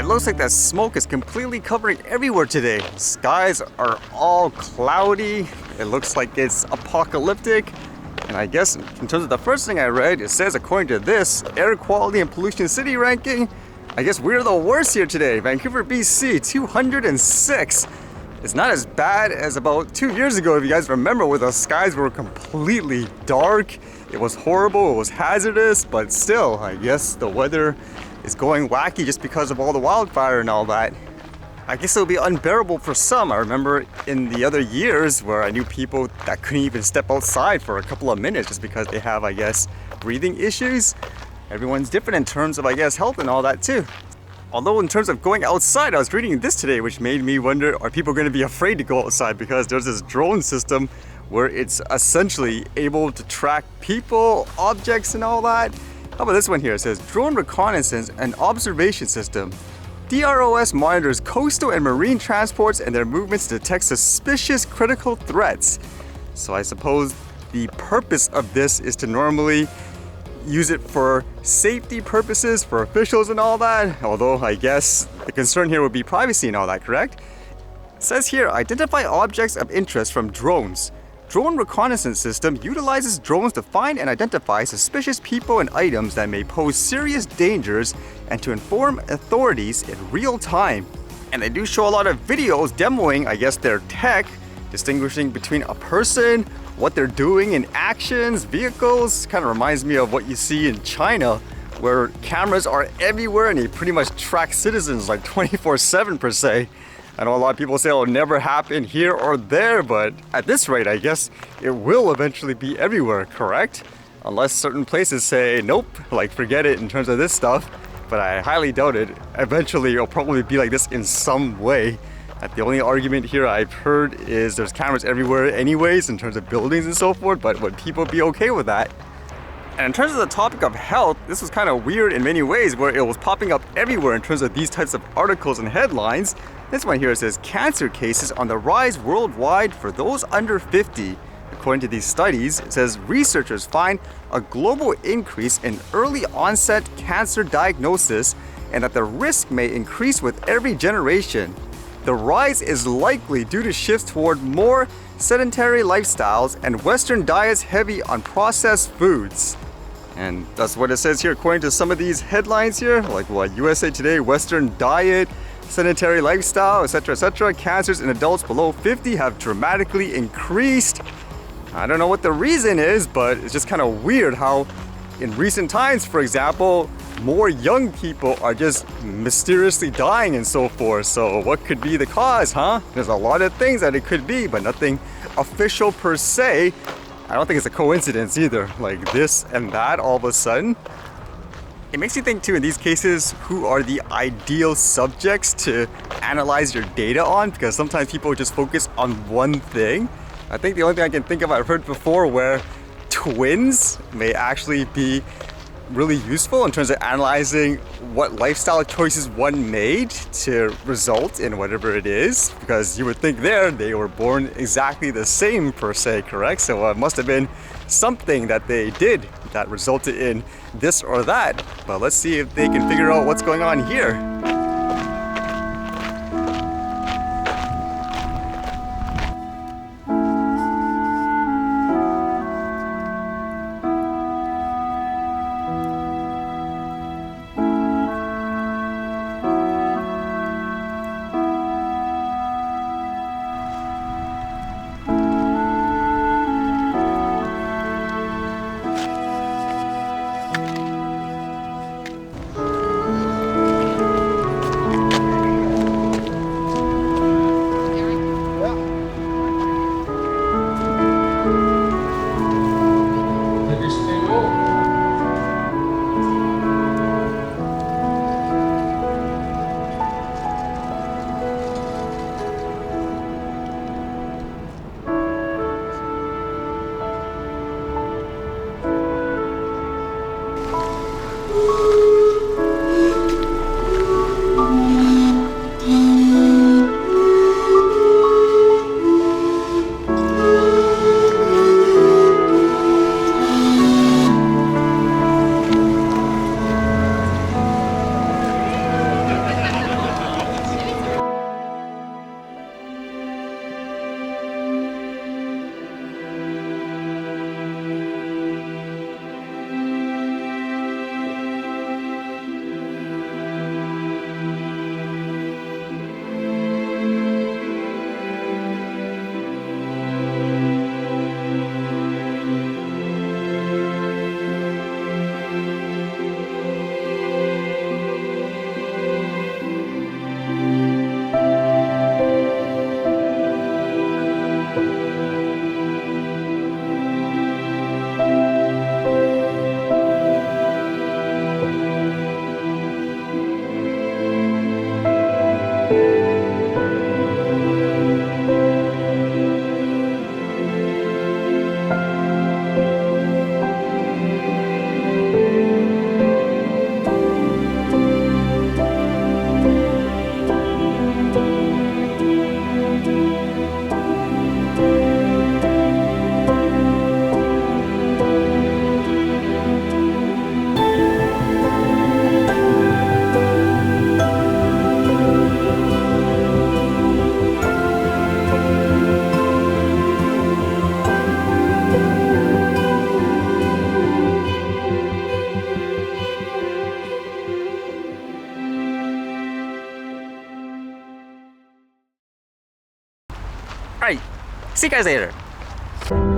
It looks like that smoke is completely covering everywhere today. Skies are all cloudy. It looks like it's apocalyptic. And I guess in terms of the first thing I read, it says according to this air quality and pollution city ranking, I guess we're the worst here today. Vancouver, BC, 206. It's not as bad as about 2 years ago, if you guys remember, where the skies were completely dark. It was horrible, it was hazardous, but still, I guess the weather is going wacky just because of all the wildfire and all that. I guess it'll be unbearable for some. I remember in the other years where I knew people that couldn't even step outside for a couple of minutes just because they have, I guess, breathing issues. Everyone's different in terms of, I guess, health and all that too. Although in terms of going outside, I was reading this today, which made me wonder, are people going to be afraid to go outside because there's this drone system where it's essentially able to track people, objects and all that. How about this one here? It says drone reconnaissance and observation system. DROS monitors coastal and marine transports and their movements to detect suspicious critical threats. So I suppose the purpose of this is to normally use it for safety purposes for officials and all that. Although I guess the concern here would be privacy and all that, correct? It says here, identify objects of interest from drones. Drone reconnaissance system utilizes drones to find and identify suspicious people and items that may pose serious dangers and to inform authorities in real time. And they do show a lot of videos demoing, I guess, their tech, distinguishing between a person, what they're doing in actions, vehicles. Kind of reminds me of what you see in China, where cameras are everywhere and they pretty much track citizens like 24/7 per se. I know a lot of people say it'll never happen here or there, but at this rate, I guess it will eventually be everywhere, correct? Unless certain places say, nope, like forget it in terms of this stuff, but I highly doubt it. Eventually, it'll probably be like this in some way. The only argument here I've heard is there's cameras everywhere anyways in terms of buildings and so forth, but would people be okay with that? And in terms of the topic of health, this was kind of weird in many ways where it was popping up everywhere in terms of these types of articles and headlines. This one here says, cancer cases on the rise worldwide for those under 50. According to these studies, it says researchers find a global increase in early onset cancer diagnosis and that the risk may increase with every generation. The rise is likely due to shifts toward more sedentary lifestyles and Western diets heavy on processed foods. And that's what it says here according to some of these headlines here, like what, USA Today, Western diet, sedentary lifestyle, etc., etc. Cancers in adults below 50 have dramatically increased. I don't know what the reason is, but it's just kind of weird how in recent times, for example, more young people are just mysteriously dying and so forth. So what could be the cause, huh? There's a lot of things that it could be, but nothing official per se. I don't think it's a coincidence either, like this and that all of a sudden. It makes you think too, in these cases, who are the ideal subjects to analyze your data on? Because sometimes people just focus on one thing. I think the only thing I can think of, I've heard before, where twins may actually be really useful in terms of analyzing what lifestyle choices one made to result in whatever it is. Because you would think they were born exactly the same per se, correct? So it must have been something that they did that resulted in this or that. But let's see if they can figure out what's going on here. Alright, see you guys later.